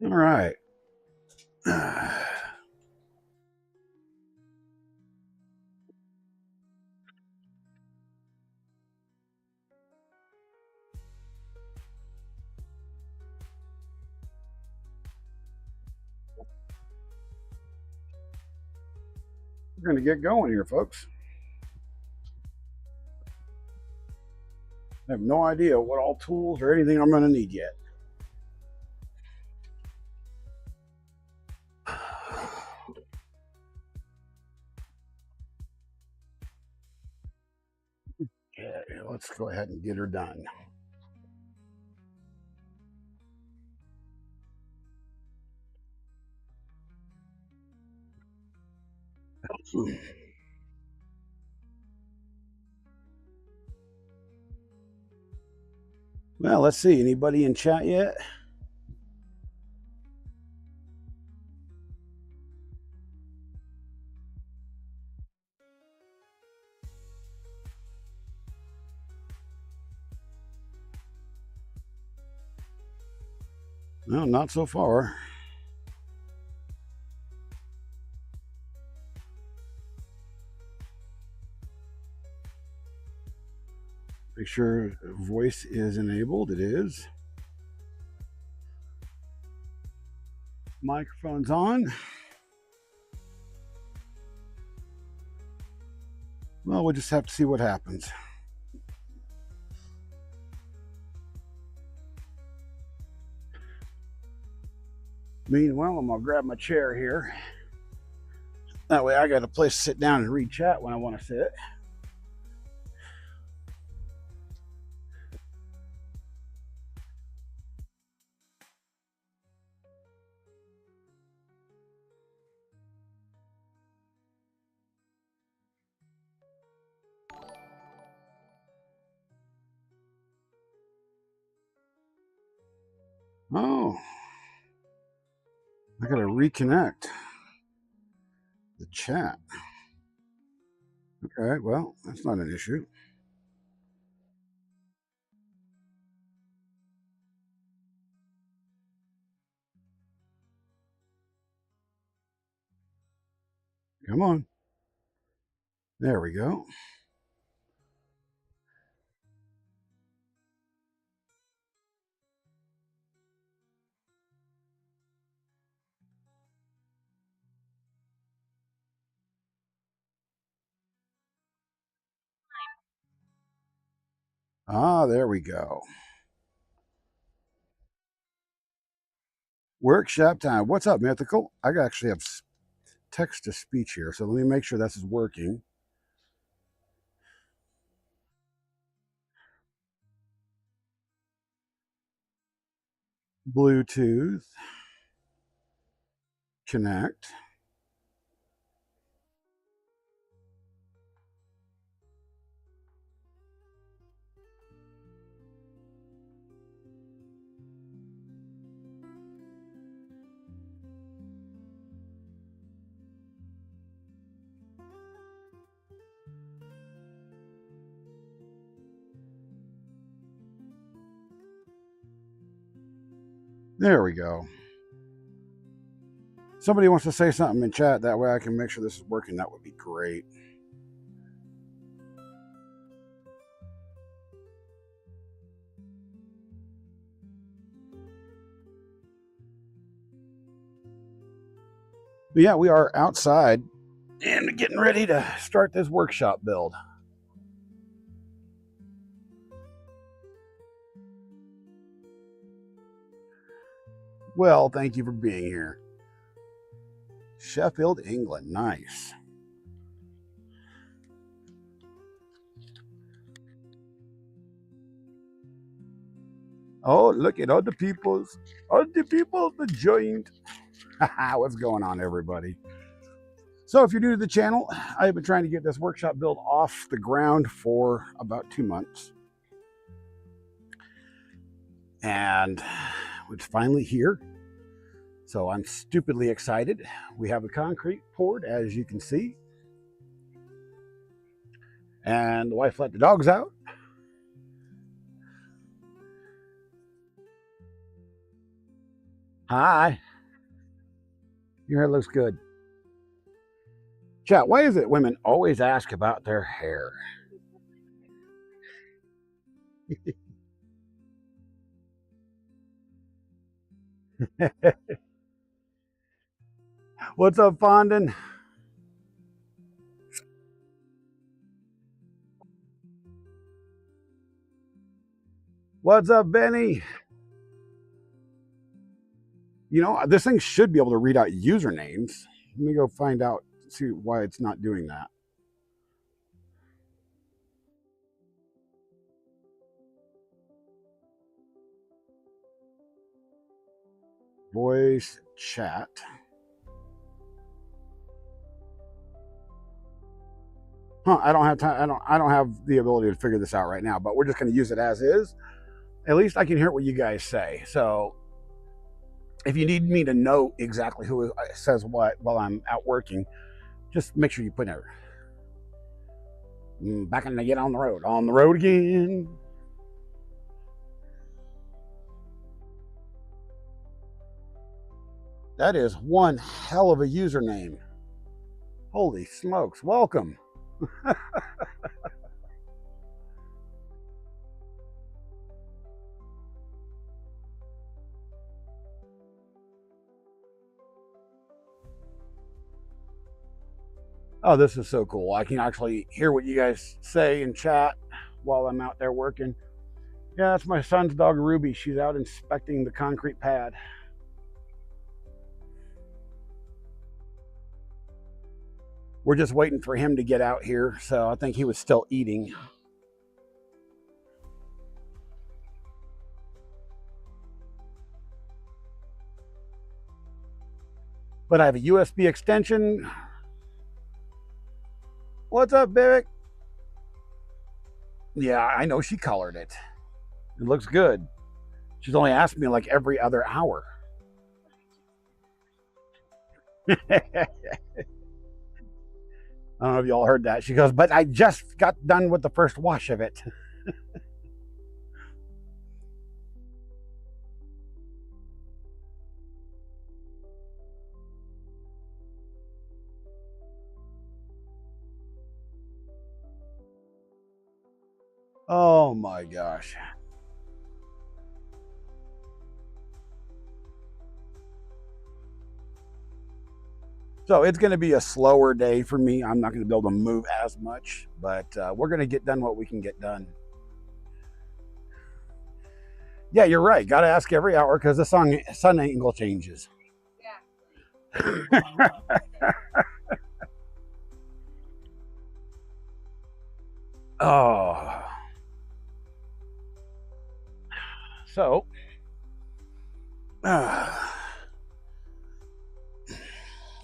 All right. We're going to get going here, folks. I have no idea what all tools or anything I'm going to need yet. Okay, let's go ahead and get her done. Well, let's see. Anybody in chat yet? No, not so far. Make sure voice is enabled. It is. Microphone's on. Well, we'll just have to see what happens. Meanwhile, I'm going to grab my chair here. That way I got a place to sit down and read chat when I want to sit. Oh, I got to reconnect the chat. Okay, well, that's not an issue. Come on. There we go. Ah, there we go. Workshop time. What's up, Mythical? I actually have text to speech here, so let me make sure this is working. Bluetooth. Connect. There we go. Somebody wants to say something in chat, that way I can make sure this is working. That would be great. But yeah, we are outside and getting ready to start this workshop build. Well, thank you for being here. Sheffield, England. Nice. Oh, look at other people's that joined. What's going on, everybody? So if you're new to the channel, I've been trying to get this workshop build off the ground for about 2 months. And it's finally here. So I'm stupidly excited. We have the concrete poured, as you can see. And the wife let the dogs out. Hi. Your hair looks good. Chat, why is it women always ask about their hair? What's up, Fondon? What's up, Benny? You know, this thing should be able to read out usernames. Let me go find out, see why it's not doing that. Voice chat. Huh, I don't have time. I don't have the ability to figure this out right now, but we're just going to use it as is. At least I can hear what you guys say. So if you need me to know exactly who says what while I'm out working, just make sure you put it. Back and get on the road. On the road again. That is one hell of a username. Holy smokes. Welcome. Oh, this is so cool. I can actually hear what you guys say in chat while I'm out there working. Yeah, that's my son's dog, Ruby. She's out inspecting the concrete pad. We're just waiting for him to get out here, so I think he was still eating. But I have a USB extension. What's up, Bibic? Yeah, I know she colored it. It looks good. She's only asked me like every other hour. I don't know if y'all heard that. She goes, but I just got done with the first wash of it. Oh my gosh. So it's going to be a slower day for me. I'm not going to be able to move as much, but we're going to get done what we can get done. Yeah, you're right. Got to ask every hour because the sun angle changes. Yeah. Oh. So.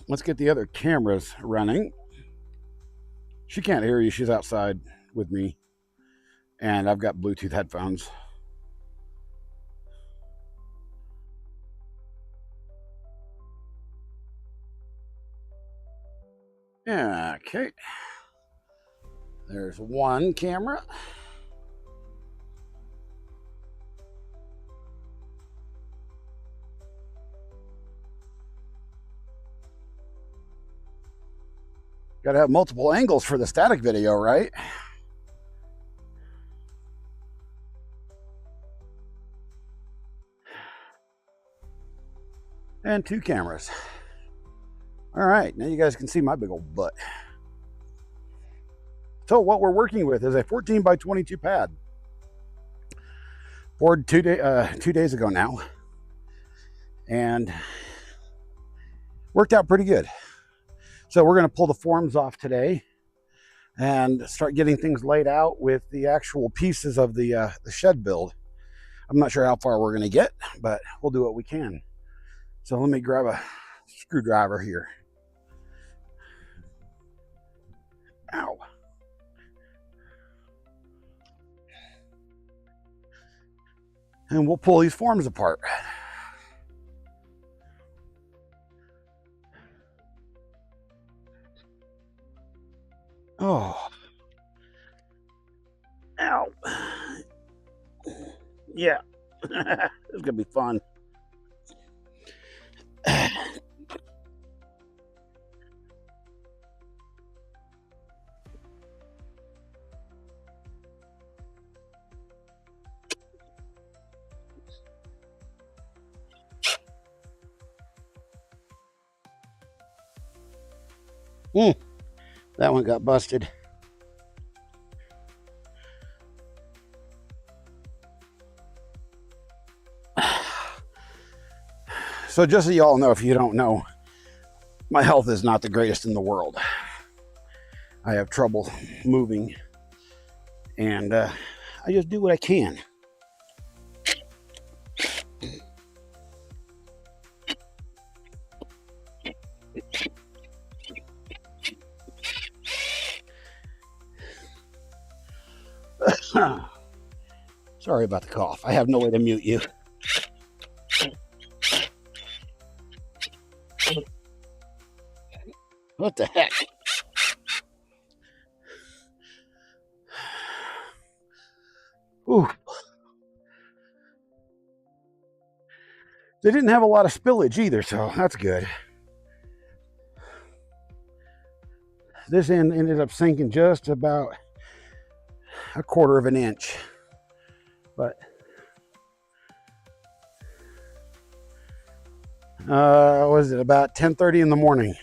Let's get the other cameras running. She can't hear you. She's outside with me. And I've got Bluetooth headphones. Yeah, okay. There's one camera. Got to have multiple angles for the static video, right? And two cameras. All right, now you guys can see my big old butt. So what we're working with is a 14 by 22 pad. Poured 2 days ago now. And worked out pretty good. So we're going to pull the forms off today and start getting things laid out with the actual pieces of the shed build. I'm not sure how far we're going to get, but we'll do what we can. So let me grab a screwdriver here. Ow. And we'll pull these forms apart. Oh. Ow. Yeah. It's going to be fun. That one got busted. So just so you all know, if you don't know, my health is not the greatest in the world. I have trouble moving, and I just do what I can. Sorry about the cough. I have no way to mute you. What the heck? Ooh. They didn't have a lot of spillage either, so that's good. This end ended up sinking just about a quarter of an inch. But was it about 10:30 in the morning?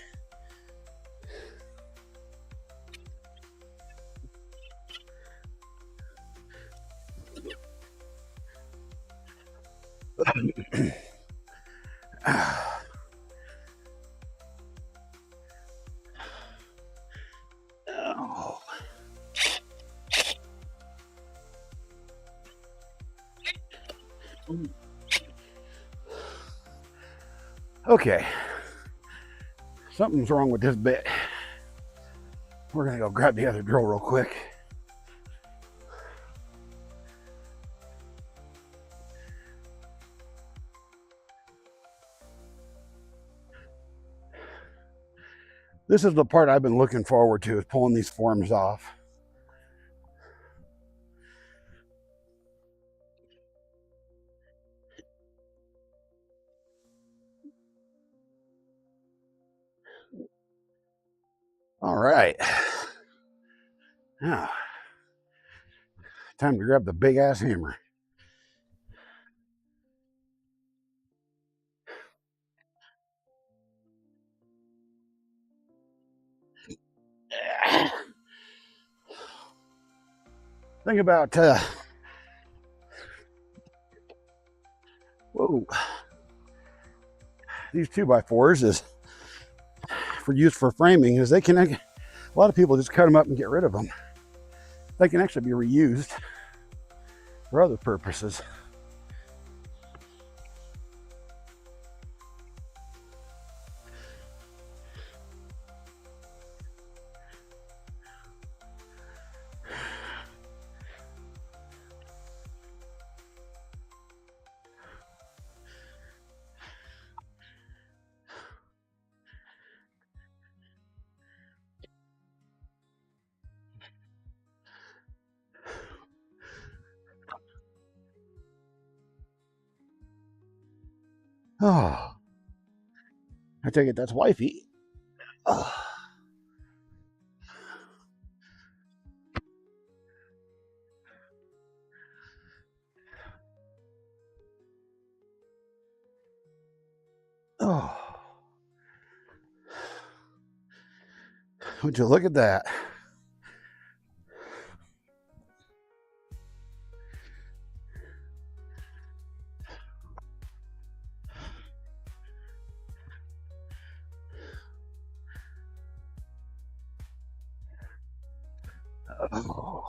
Okay, something's wrong with this bit. We're gonna go grab the other drill real quick. This is the part I've been looking forward to, is pulling these forms off. All right. Now, time to grab the big ass hammer. Think about, whoa, these 2x4s is for use for framing, is they can, a lot of people just cut them up and get rid of them. They can actually be reused for other purposes. Oh, I take it that's wifey. Oh. Oh. Would you look at that? Oh.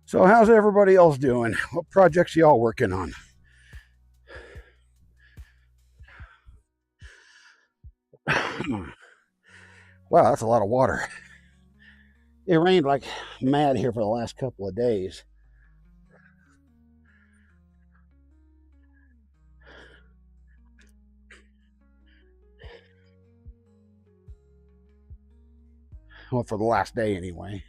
So how's everybody else doing? What projects y'all working on? Wow, that's a lot of water. It rained like mad here for the last couple of days. Well, for the last day anyway.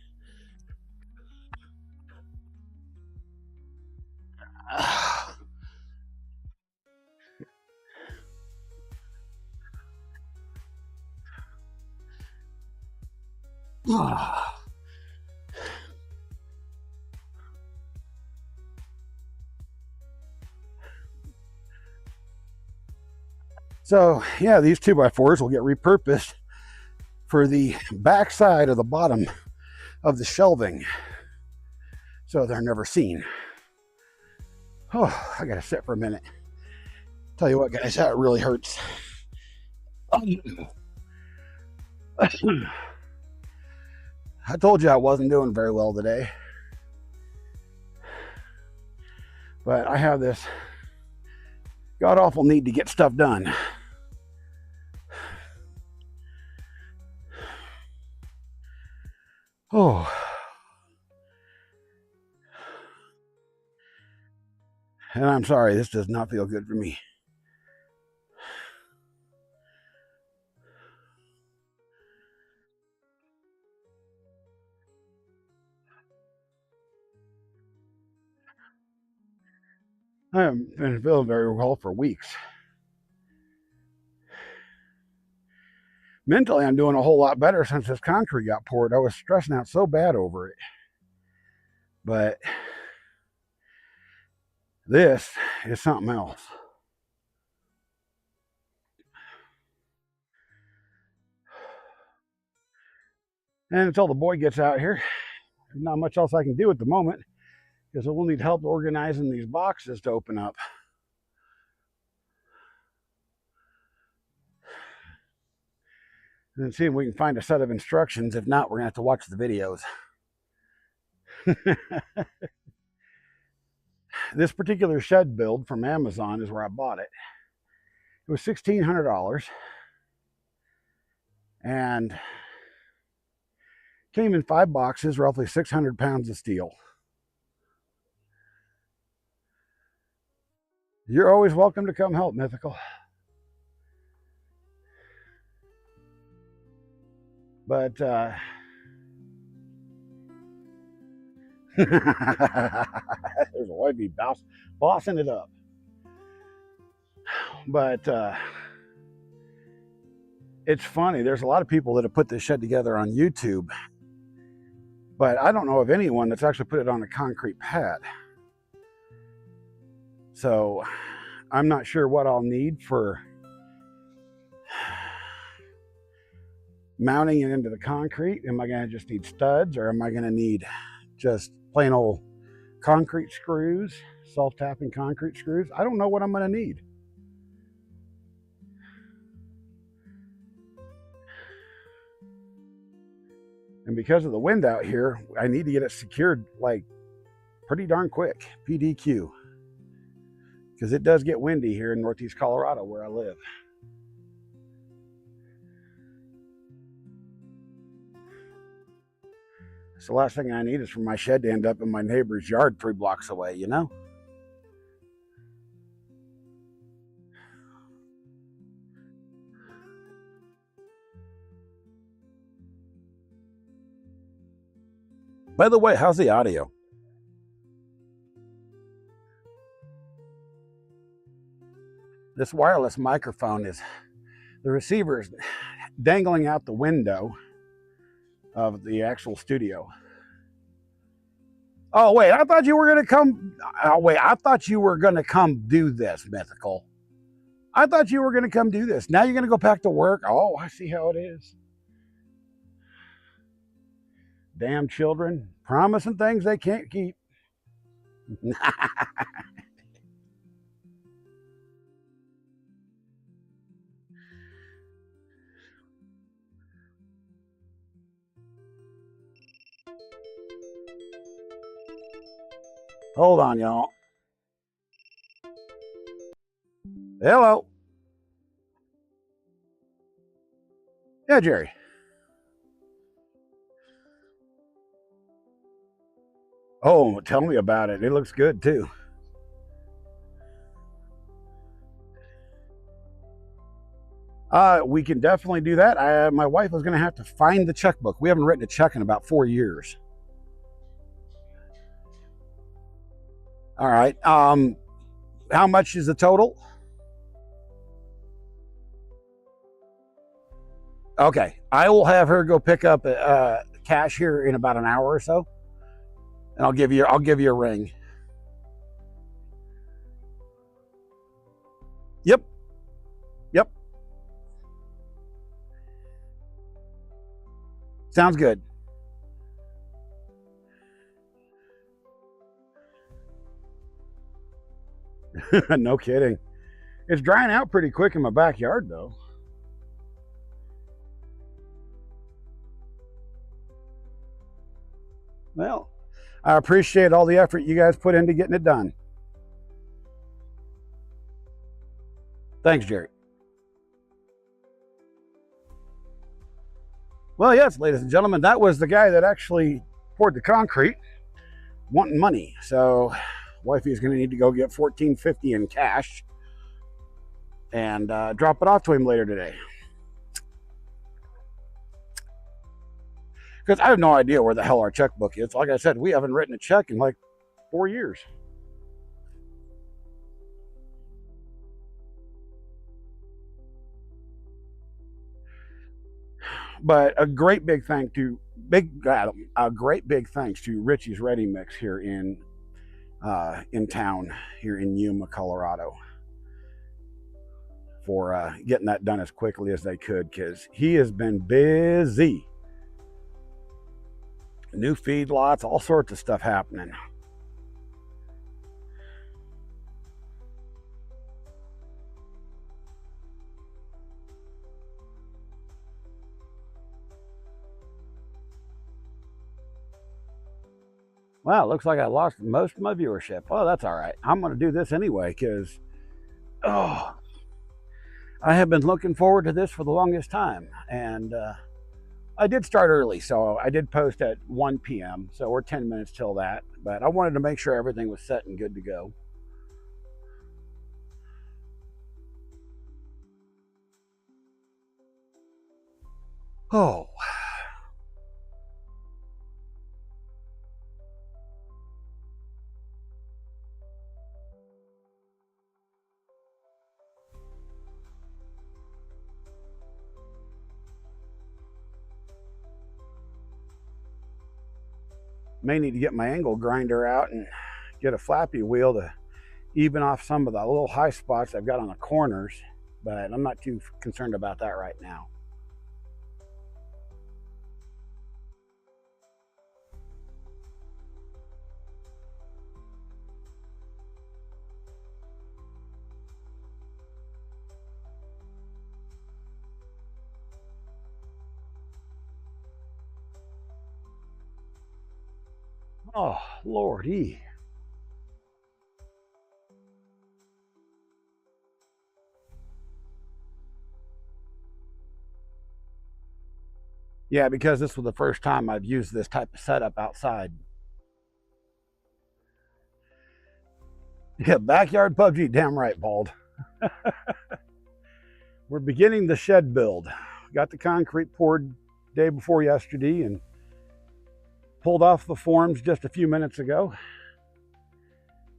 So yeah, these 2x4s will get repurposed for the back side of the bottom of the shelving, so they're never seen. Oh, I gotta sit for a minute. Tell you what, guys, that really hurts. I told you I wasn't doing very well today, but I have this god awful need to get stuff done. Oh, and I'm sorry, this does not feel good for me. I haven't been feeling very well for weeks. Mentally, I'm doing a whole lot better since this concrete got poured. I was stressing out so bad over it. But this is something else. And until the boy gets out here, there's not much else I can do at the moment, because we'll need help organizing these boxes to open up. And then see if we can find a set of instructions. If not, we're going to have to watch the videos. This particular shed build from Amazon is where I bought it. It was $1,600 and came in 5 boxes, roughly 600 pounds of steel. You're always welcome to come help, Mythical. But there's a wifey bossing it up. But it's funny. There's a lot of people that have put this shed together on YouTube, but I don't know of anyone that's actually put it on a concrete pad. So I'm not sure what I'll need for mounting it into the concrete. Am I going to just need studs, or am I going to need just plain old concrete screws, self-tapping concrete screws? I don't know what I'm going to need. And because of the wind out here, I need to get it secured like pretty darn quick, PDQ, because it does get windy here in Northeast Colorado where I live. So the last thing I need is for my shed to end up in my neighbor's yard 3 blocks away, you know? By the way, how's the audio? This wireless microphone is, the receiver is dangling out the window of the actual studio. Oh wait, I thought you were gonna come. Oh wait, I thought you were gonna come do this, Mythical. I thought you were gonna come do this. Now you're gonna go back to work. Oh, I see how it is. Damn children, promising things they can't keep. Hold on, y'all. Hello. Yeah, Jerry. Oh, tell me about it. It looks good too. We can definitely do that. My wife is going to have to find the checkbook. We haven't written a check in about 4 years. All right. How much is the total? Okay. I will have her go pick up cash here in about an hour or so, and I'll give you a ring. Yep. Sounds good. No kidding. It's drying out pretty quick in my backyard, though. Well, I appreciate all the effort you guys put into getting it done. Thanks, Jerry. Well, yes, ladies and gentlemen, that was the guy that actually poured the concrete, wanting money. So, wifey's going to need to go get $14.50 in cash and drop it off to him later today. Because I have no idea where the hell our checkbook is. Like I said, we haven't written a check in like 4 years. But a great big thanks to Richie's Ready Mix here in town here in Yuma, Colorado, for getting that done as quickly as they could, because he has been busy. New feedlots, all sorts of stuff happening. Wow, looks like I lost most of my viewership. Well, that's all right. I'm going to do this anyway because, oh, I have been looking forward to this for the longest time. And I did start early, so I did post at 1 p.m. So we're 10 minutes till that. But I wanted to make sure everything was set and good to go. Oh, may need to get my angle grinder out and get a flappy wheel to even off some of the little high spots I've got on the corners, but I'm not too concerned about that right now. Oh, Lordy. Yeah, because this was the first time I've used this type of setup outside. Yeah, backyard PUBG, damn right, Bald. We're beginning the shed build. Got the concrete poured day before yesterday and pulled off the forms just a few minutes ago.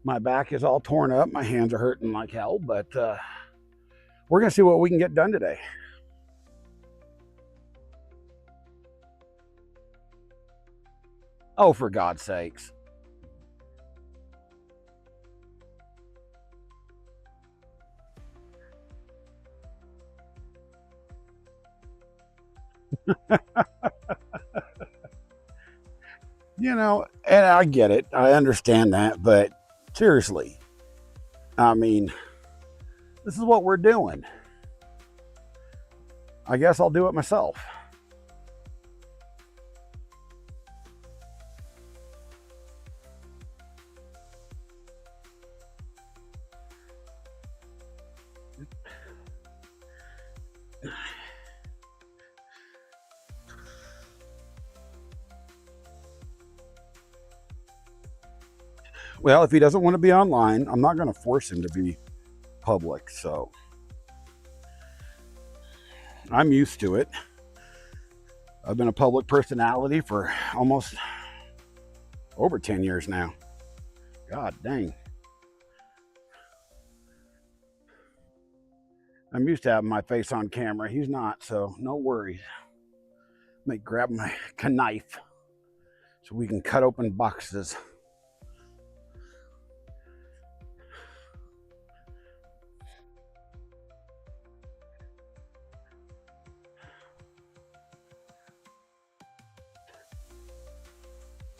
My back is all torn up. My hands are hurting like hell, but we're going to see what we can get done today. Oh, for God's sakes. You know, and I get it. I understand that, but seriously, I mean, this is what we're doing. I guess I'll do it myself. Well, if he doesn't want to be online, I'm not going to force him to be public. So I'm used to it. I've been a public personality for almost over 10 years now. God dang. I'm used to having my face on camera. He's not, so no worries. Let me grab my knife so we can cut open boxes.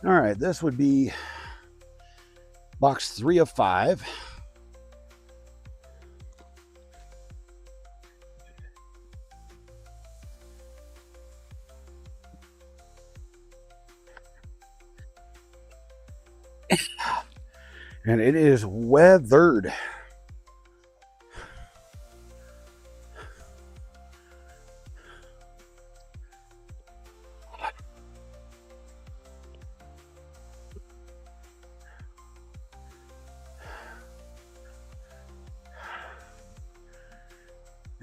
All right, this would be box 3 of 5. And it is weathered.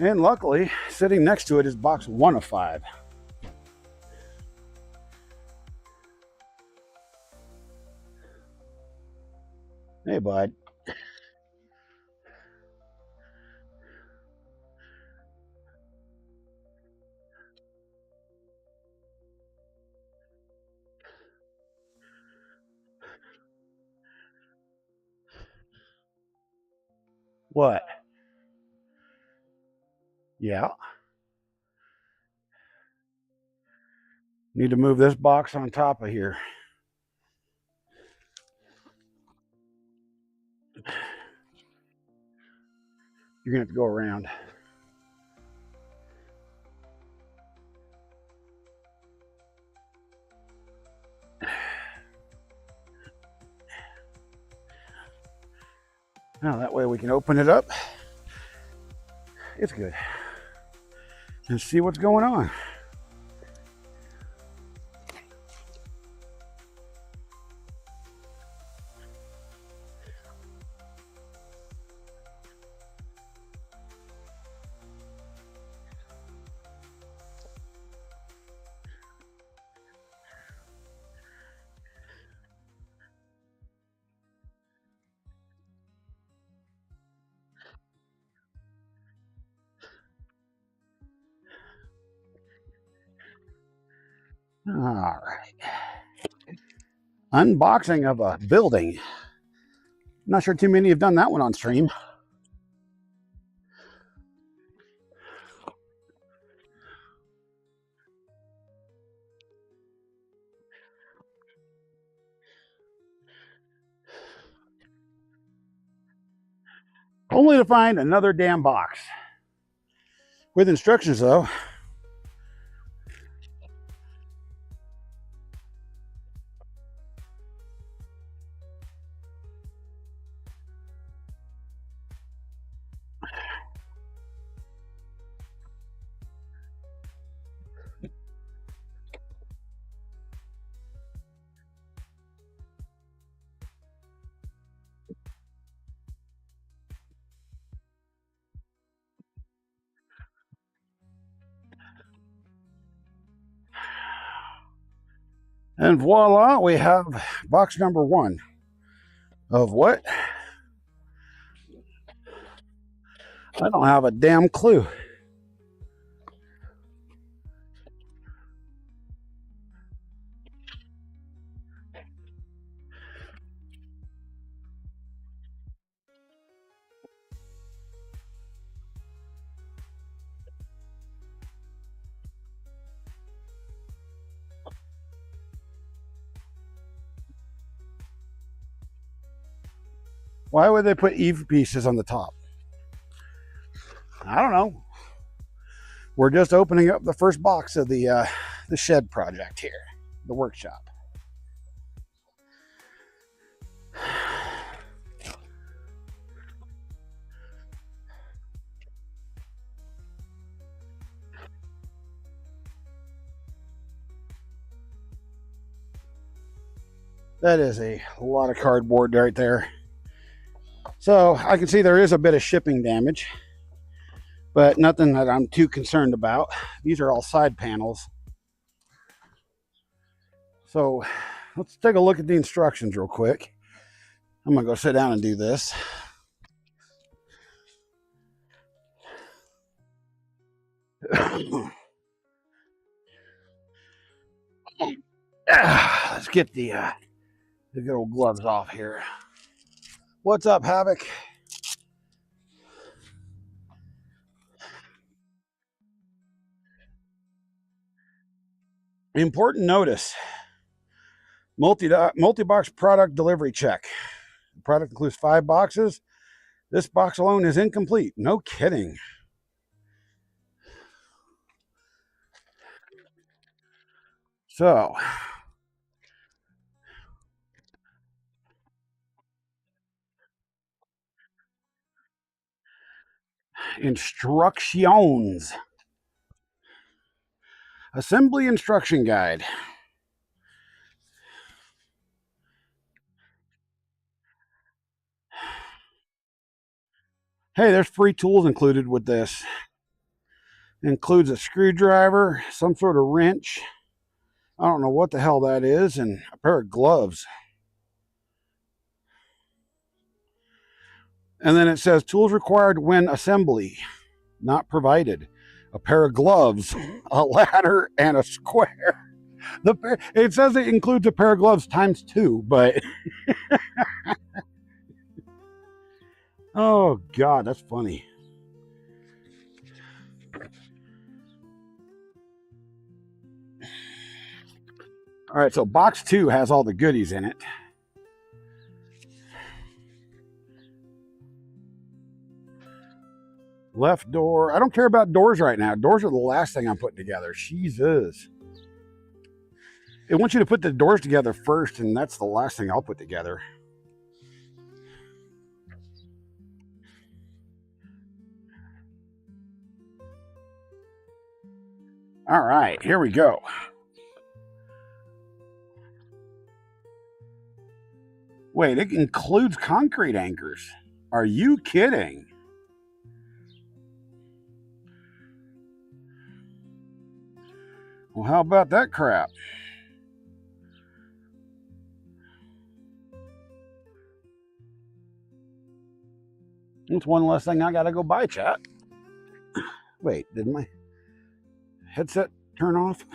And luckily, sitting next to it is box 1 of 5. Hey, bud. What? Yeah. Need to move this box on top of here. You're going to have to go around. Now, that way we can open it up. It's good. And see what's going on. All right. Unboxing of a building. Not sure too many have done that one on stream. Only to find another damn box. With instructions, though. And voila, we have box number 1 of what? I don't have a damn clue. Why would they put Eve pieces on the top? I don't know. We're just opening up the first box of the shed project here, the workshop. That is a lot of cardboard right there. So I can see there is a bit of shipping damage, but nothing that I'm too concerned about. These are all side panels. So let's take a look at the instructions real quick. I'm gonna go sit down and do this. Let's get the good old gloves off here. What's up, Havoc? Important notice. Multi-box product delivery check. The product includes 5 boxes. This box alone is incomplete. No kidding. So, instructions. Assembly instruction guide. Hey, there's free tools included with this. It includes a screwdriver, some sort of wrench. I don't know what the hell that is, and a pair of gloves. And then it says tools required when assembly, not provided. A pair of gloves, a ladder, and a square. It says it includes a pair of gloves times 2, but oh God, that's funny. All right, so box 2 has all the goodies in it. Left door. I don't care about doors right now. Doors are the last thing I'm putting together. Jesus. It wants you to put the doors together first, and that's the last thing I'll put together. All right, here we go. Wait, it includes concrete anchors. Are you kidding? Well, how about that crap? That's one less thing I gotta go buy, chat. Wait, did my headset turn off?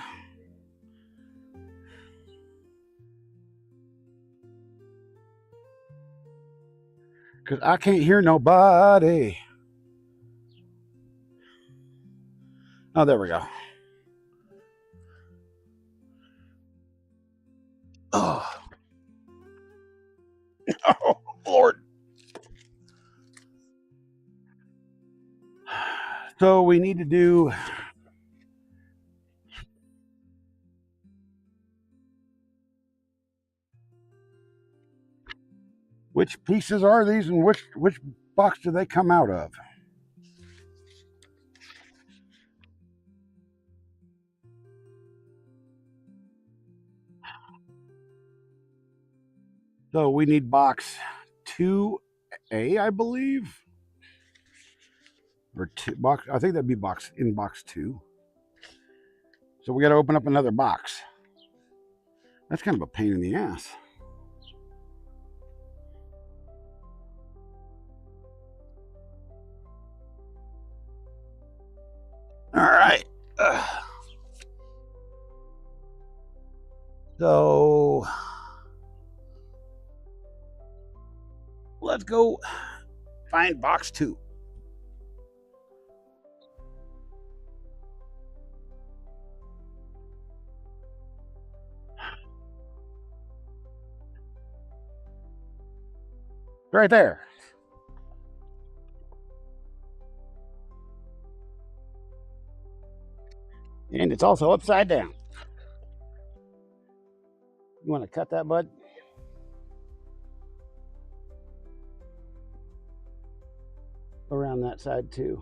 Because I can't hear nobody. Oh, there we go. Oh, oh Lord. So we need to do which pieces are these and which box do they come out of? So we need box 2A, I believe. Or two box, I think that'd be box 2. So we got to open up another box. That's kind of a pain in the ass. All right. So let's go find box 2. Right there. And it's also upside down. You want to cut that, bud? Around that side too.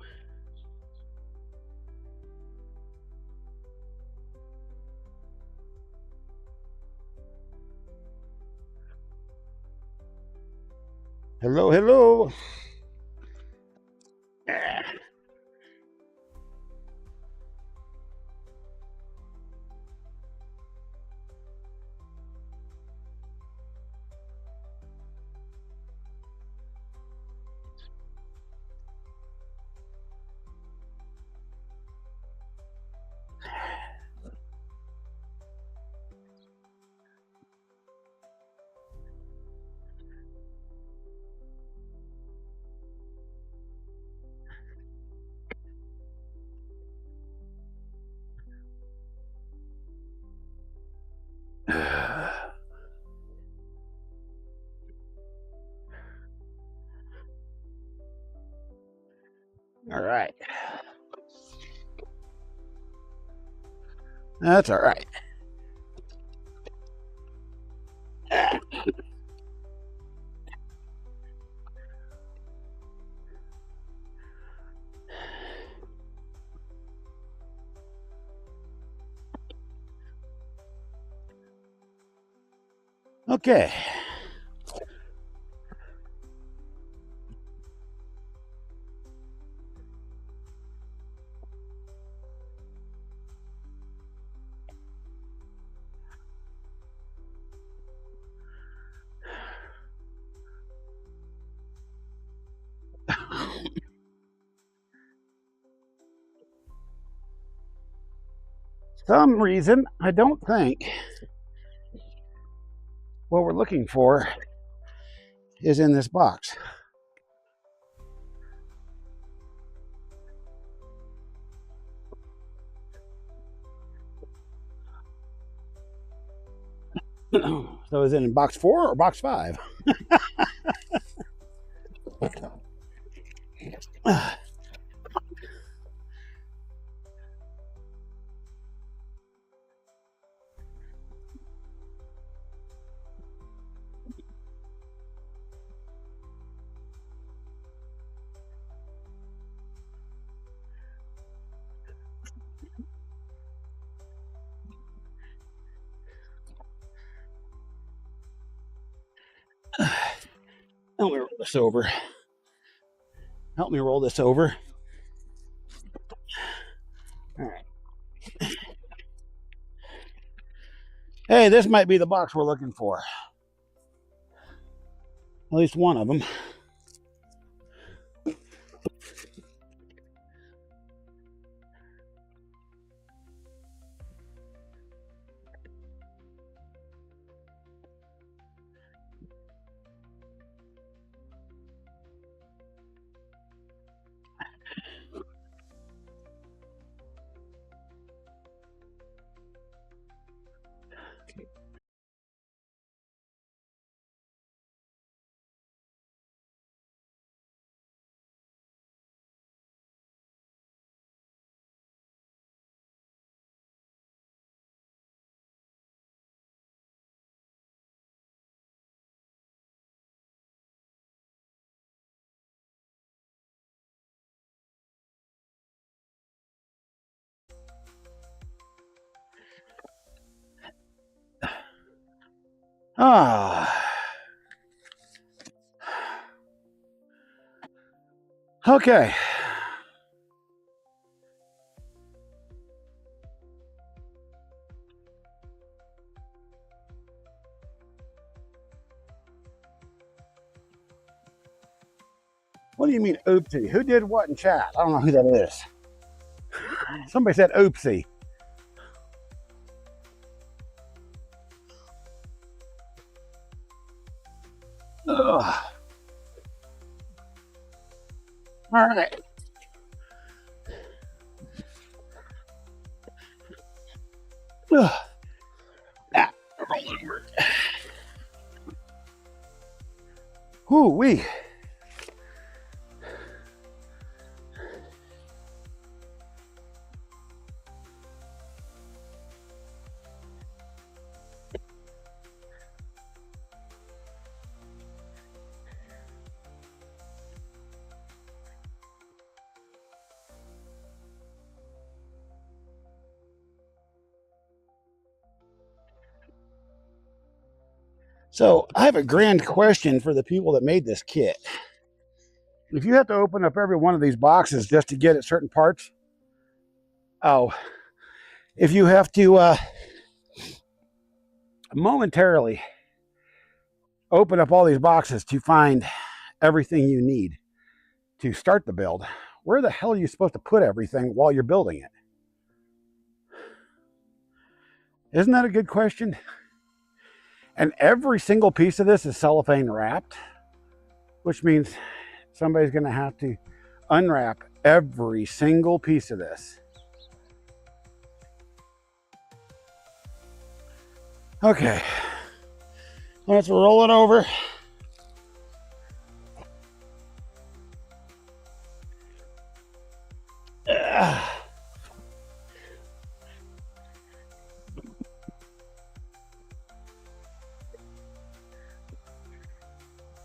Hello, hello. All right. That's all right. Okay. Some reason I don't think what we're looking for is in this box. So is it in box 4 or box 5? Help me roll this over. Help me roll this over. All right. Hey, this might be the box we're looking for. At least one of them. Ah. Okay. What do you mean, oopsie? Who did what in chat? I don't know who that is. Somebody said oopsie. Ugh. All right. Ugh. Ah, roll over. Whoo-wee. So I have a grand question for the people that made this kit. If you have to open up every one of these boxes just to get at certain parts, if you have to momentarily open up all these boxes to find everything you need to start the build, where the hell are you supposed to put everything while you're building it? Isn't that a good question? And every single piece of this is cellophane wrapped, which means somebody's going to have to unwrap every single piece of this. Okay, let's roll it over.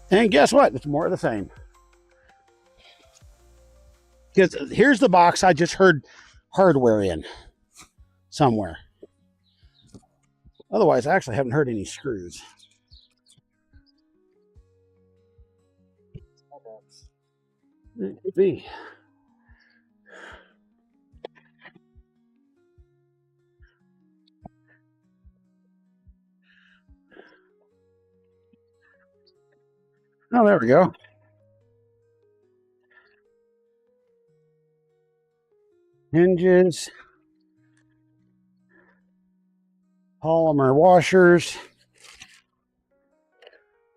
And guess what? It's more of the same. Because here's the box I just heard hardware in somewhere. Otherwise, I actually haven't heard any screws. See. Oh, there we go. Hinges, polymer washers.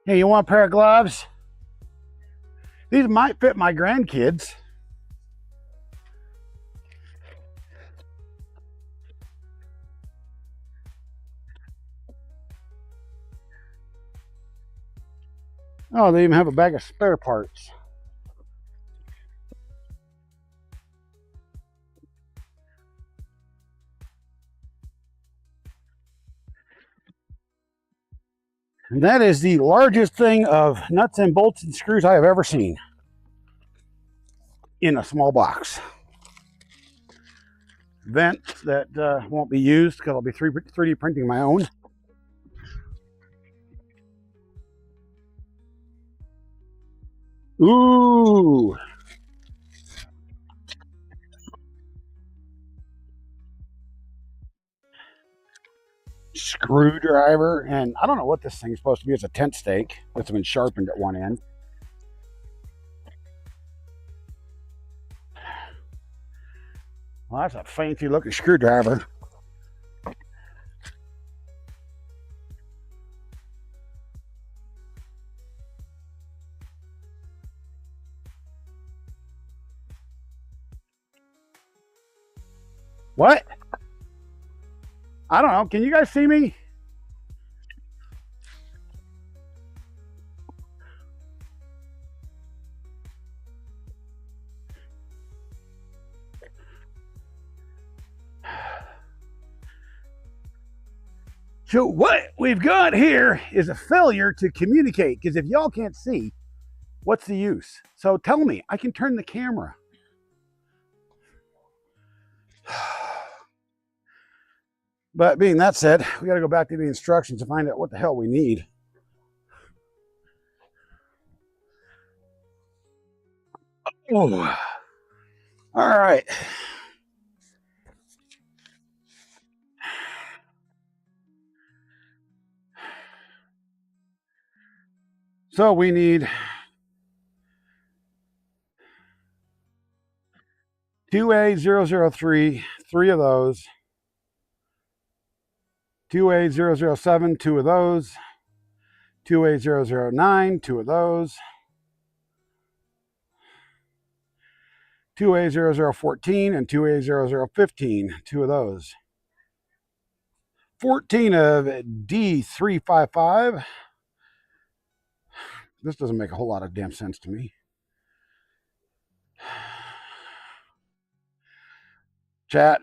Hey, you want a pair of gloves? These might fit my grandkids. Oh, they even have a bag of spare parts. And that is the largest thing of nuts and bolts and screws I have ever seen in a small box. Vent that won't be used because I'll be 3D printing my own. Ooh. Screwdriver, and I don't know what this thing's supposed to be. It's a tent stake that's been sharpened at one end. Well, that's a fancy looking screwdriver. What? I don't know. Can you guys see me? So what we've got here is a failure to communicate, because if y'all can't see, what's the use? So tell me, I can turn the camera. But being that said, we got to go back to the instructions to find out what the hell we need. Oh. All right. So we need 2A003, 3 of those. 2A007, 2 of those. 2A009, 2 of those. 2A0014 and 2A0015, 2 of those. 14 of D355. This doesn't make a whole lot of damn sense to me. Chat,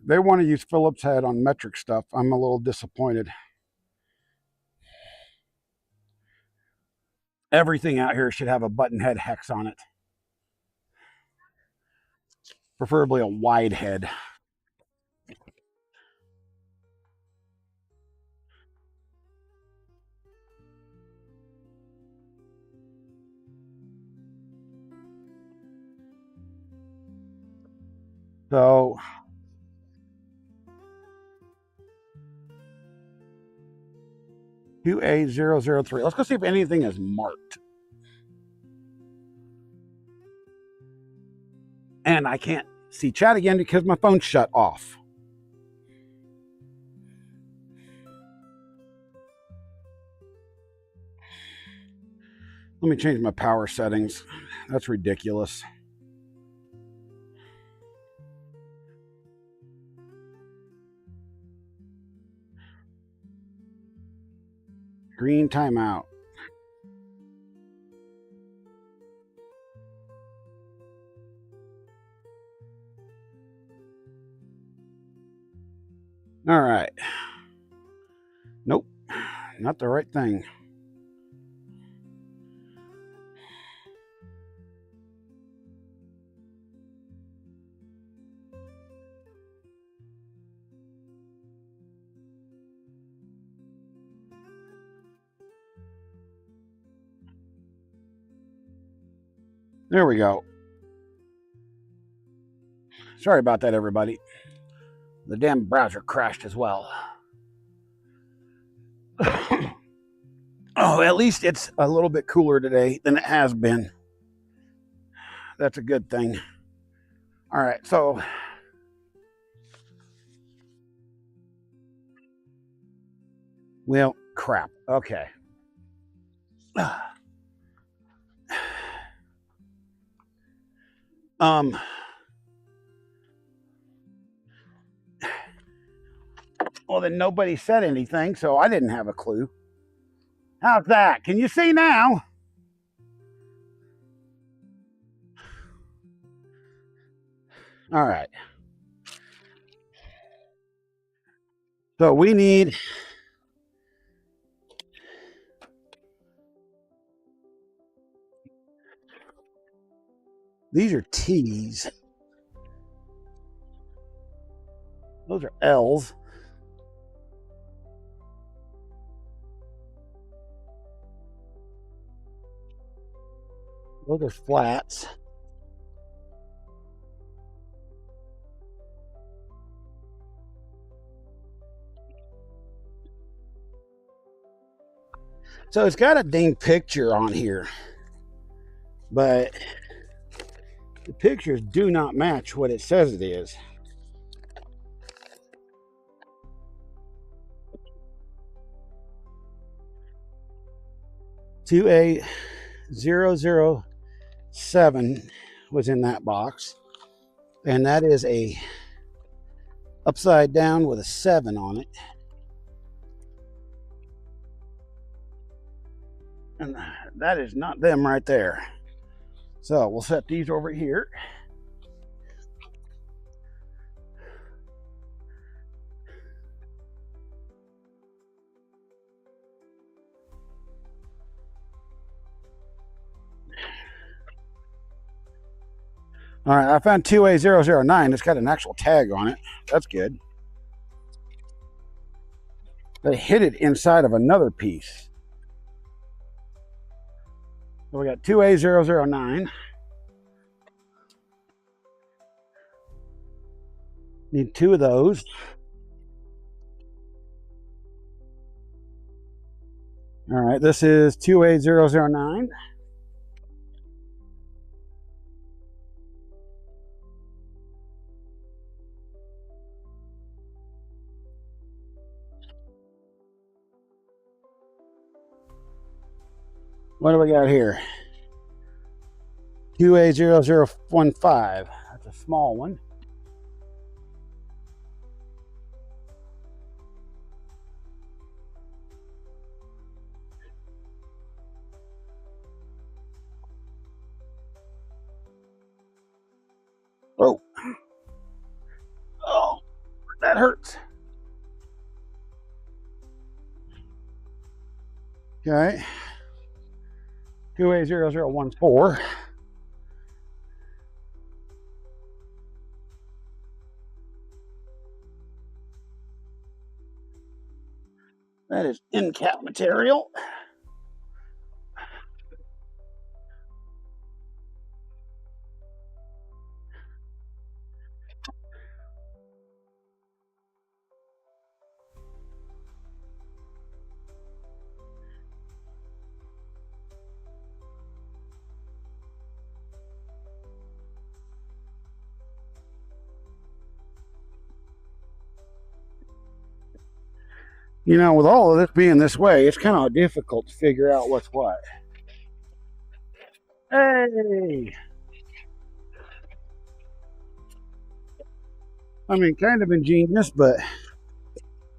they want to use Phillips head on metric stuff. I'm a little disappointed. Everything out here should have a button head hex on it. Preferably a wide head. So QA003. Let's go see if anything is marked. And I can't see chat again because my phone shut off. Let me change my power settings. That's ridiculous. Green timeout. All right. Nope, not the right thing. There we go. Sorry about that, everybody. The damn browser crashed as well. Oh, at least it's a little bit cooler today than it has been. That's a good thing. All right, so well, crap. Okay. Well, then nobody said anything, so I didn't have a clue. How's that? Can you see now? All right. So we need these are T's. Those are L's. Those are flats. So it's got a dang picture on here, but the pictures do not match what it says it is. Two A007 was in that box, and that is a upside down with a 7 on it. And that is not them right there. So we'll set these over here. All right, I found 2A009. It's got an actual tag on it. That's good. They hid it inside of another piece. So we got 2A009. Need 2 of those. All right, this is 2A009. What do we got here? 2A0015. That's a small one. Oh. Oh, that hurts. Okay. 2A0014. That is end cap material. You know, with all of this being this way, it's kind of difficult to figure out what's what. Hey! I mean, kind of ingenious, but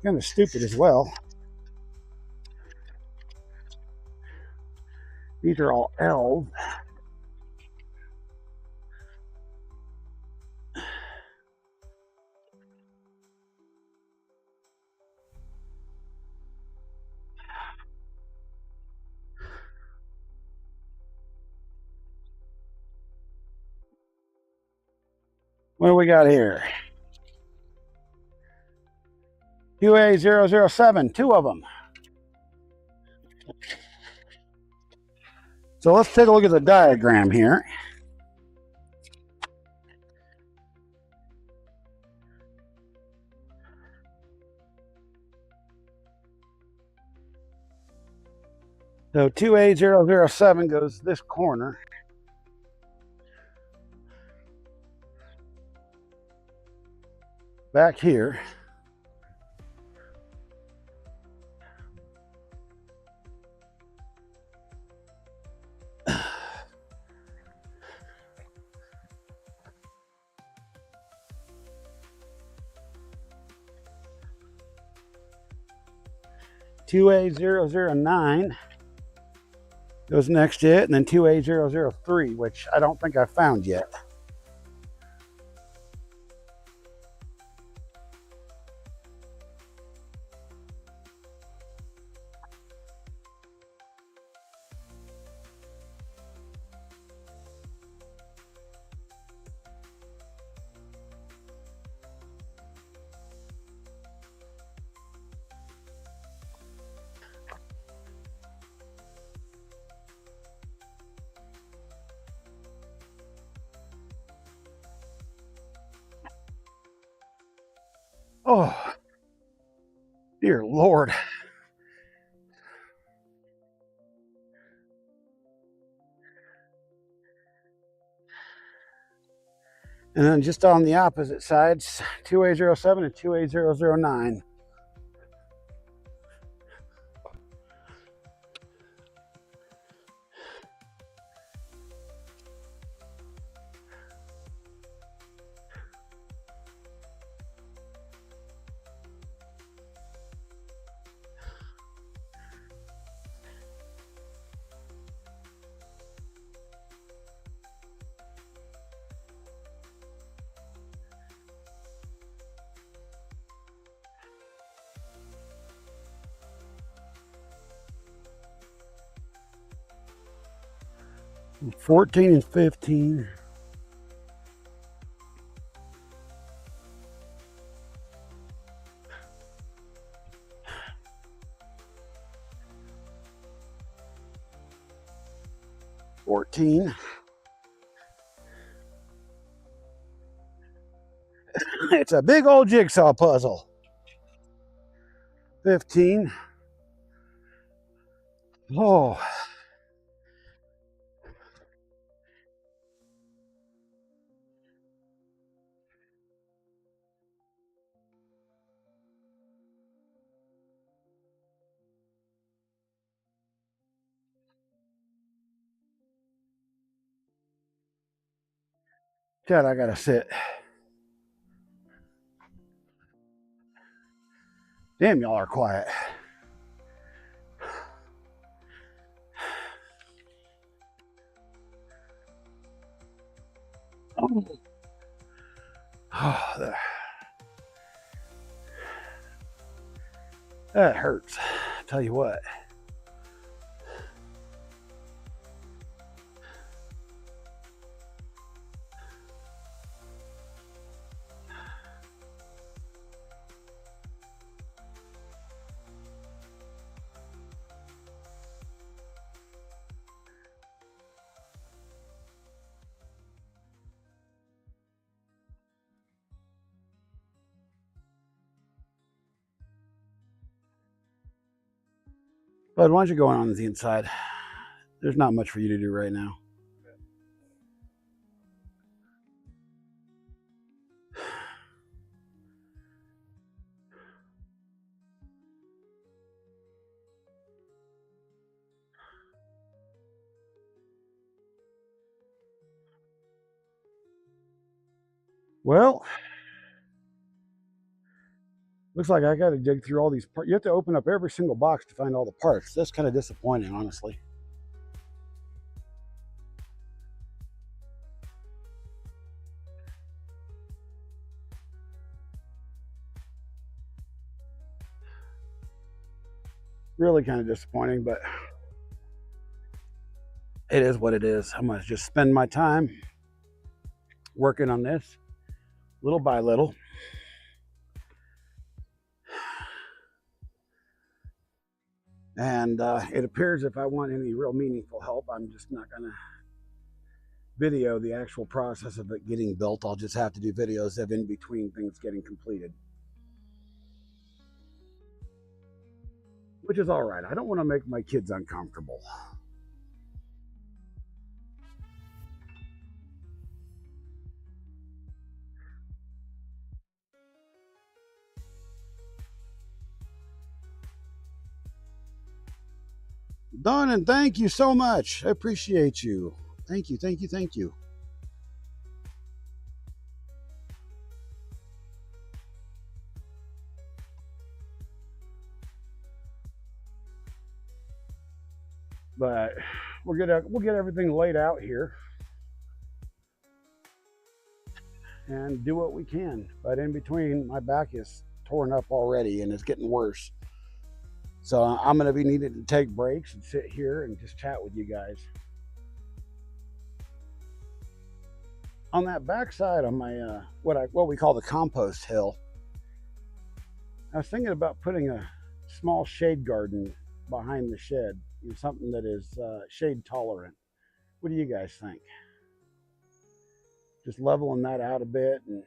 kind of stupid as well. These are all L's. What do we got here? QA007, two of them. So let's take a look at the diagram here. So 2A007 goes this corner. Back here. QA009 goes next to it, and then 2A003, which I don't think I found yet. Oh, dear Lord. And then just on the opposite sides, 2A07 and 2A009. And 14 and 15. It's a big old jigsaw puzzle. 15. Oh. Chad, I gotta sit. Damn, y'all are quiet. Oh, that hurts. I tell you what. Bud, why don't you go on the inside? There's not much for you to do right now. Well, looks like I got to dig through all these parts. You have to open up every single box to find all the parts. That's kind of disappointing, honestly. Really kind of disappointing, but it is what it is. I'm going to just spend my time working on this little by little. And it appears if I want any real meaningful help, I'm just not going to video the actual process of it getting built. I'll just have to do videos of in between things getting completed, which is all right. I don't want to make my kids uncomfortable. Don, and thank you so much. I appreciate you. Thank you, thank you, thank you. But we'll get everything laid out here and do what we can. But in between, my back is torn up already and it's getting worse. So I'm going to be needing to take breaks and sit here and just chat with you guys. On that backside of my what we call the compost hill, I was thinking about putting a small shade garden behind the shed, something that is shade tolerant. What do you guys think? Just leveling that out a bit and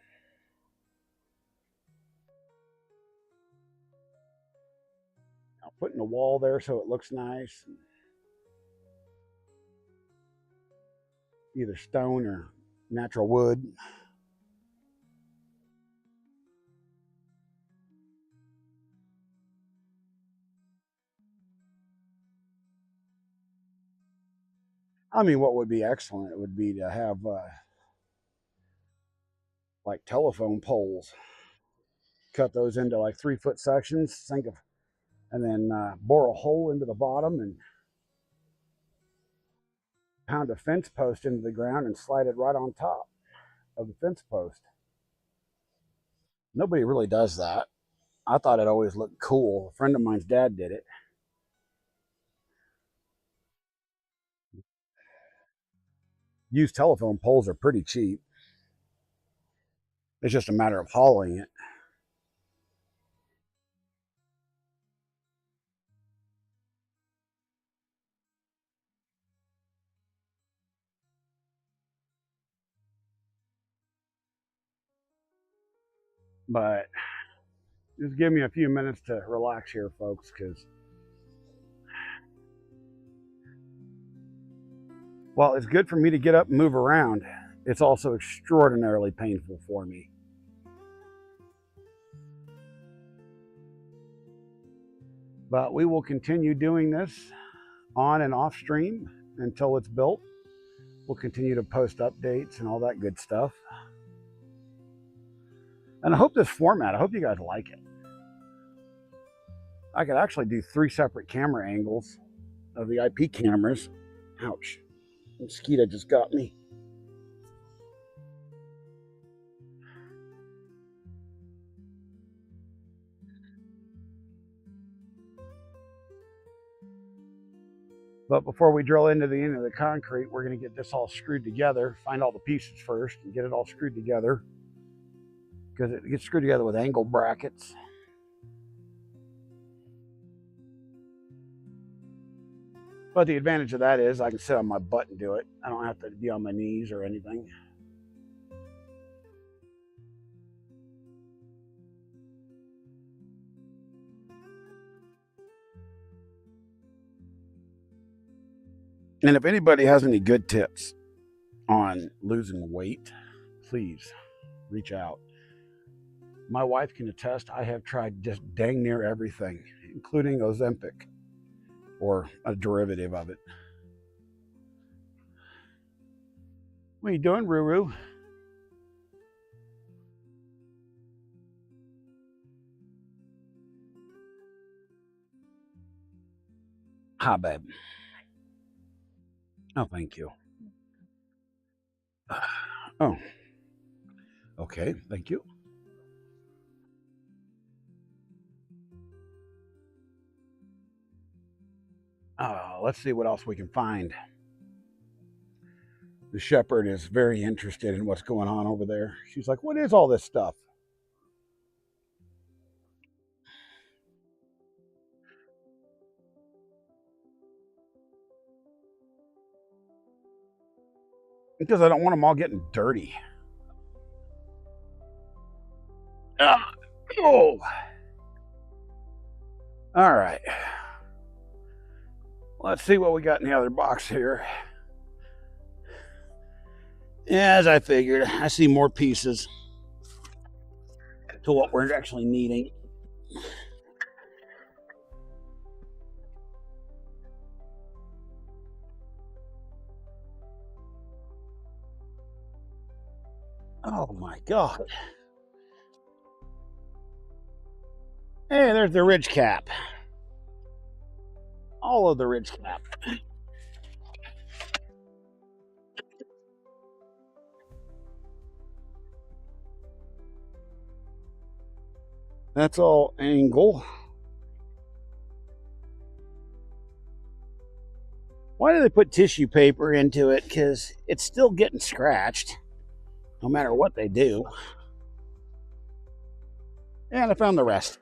putting a wall there so it looks nice. Either stone or natural wood. I mean, what would be excellent would be to have like telephone poles, cut those into like 3-foot sections, and then bore a hole into the bottom and pound a fence post into the ground and slide it right on top of the fence post. Nobody really does that. I thought it always looked cool. A friend of mine's dad did it. Used telephone poles are pretty cheap. It's just a matter of hauling it. But just give me a few minutes to relax here, folks, because while it's good for me to get up and move around, it's also extraordinarily painful for me. But we will continue doing this on and off stream until it's built. We'll continue to post updates and all that good stuff. And I hope this format, I hope you guys like it. I could actually do 3 separate camera angles of the IP cameras. Ouch. The mosquito just got me. But before we drill into the end of the concrete, we're going to get this all screwed together, find all the pieces first and get it all screwed together, because it gets screwed together with angle brackets. But the advantage of that is I can sit on my butt and do it. I don't have to be on my knees or anything. And if anybody has any good tips on losing weight, please reach out. My wife can attest, I have tried just dang near everything, including Ozempic or a derivative of it. What are you doing, Ruru? Hi, babe. Oh, thank you. Oh, okay, thank you. Let's see what else we can find. The shepherd is very interested in what's going on over there. She's like, what is all this stuff? Because I don't want them all getting dirty. Oh. All right. Let's see what we got in the other box here. As I figured, I see more pieces to what we're actually needing. Oh my God. Hey, there's the ridge cap. All of the ridge cap. That's all angle. Why do they put tissue paper into it? Because it's still getting scratched, no matter what they do. And I found the rest.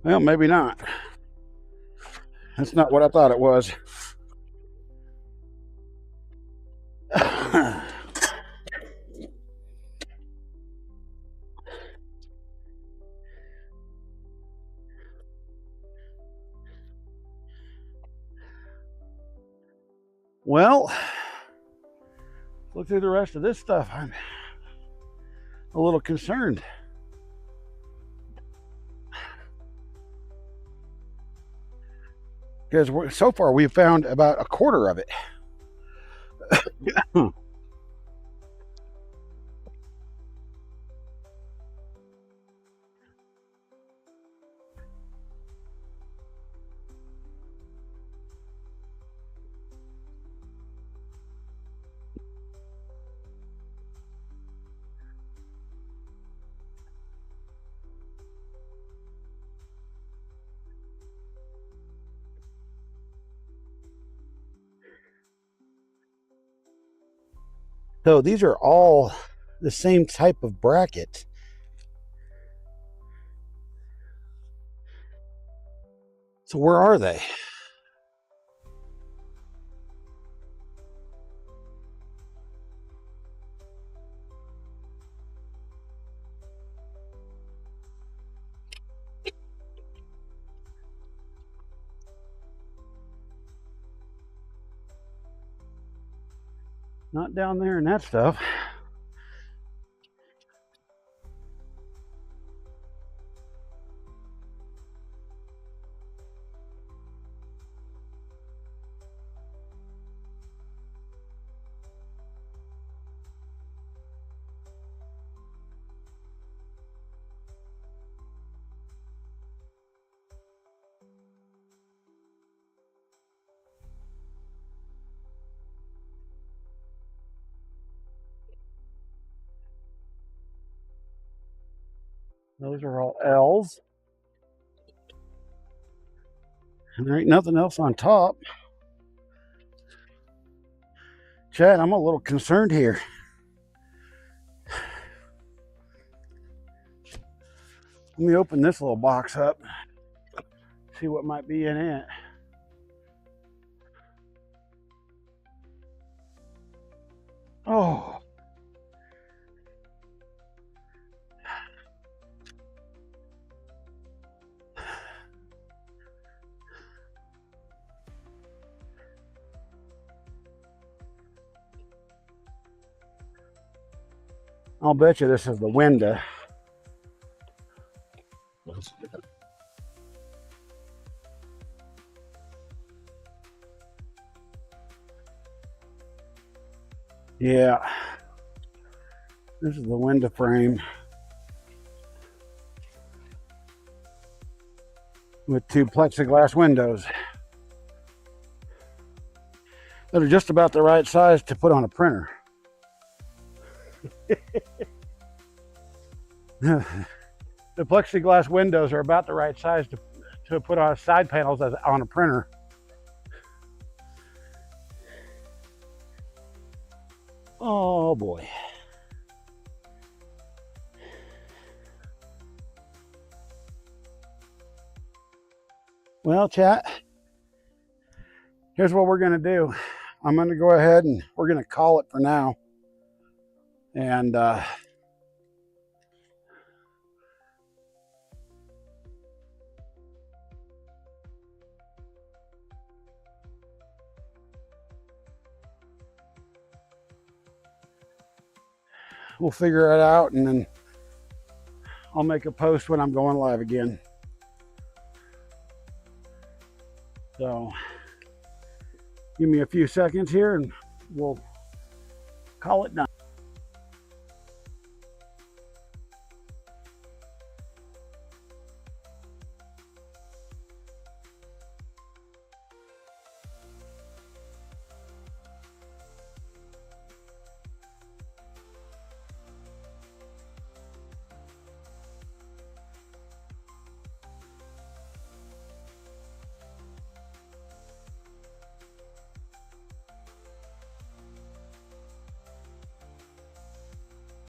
Well, maybe not. That's not what I thought it was. Well, look through the rest of this stuff. I'm a little concerned. Because so far we've found about a quarter of it. So these are all the same type of bracket. So where are they? Not down there in that stuff. Those are all L's. And there ain't nothing else on top. Chad, I'm a little concerned here. Let me open this little box up, see what might be in it. Oh. I'll bet you this is the window. Yeah. This is the window frame. with 2 plexiglass windows that are just about the right size to put on a printer. The plexiglass windows are about the right size to put on side panels on a printer. Oh boy. Well, chat, here's what we're going to do. I'm going to go ahead and we're going to call it for now. And we'll figure it out, and then I'll make a post when I'm going live again. So give me a few seconds here and we'll call it done.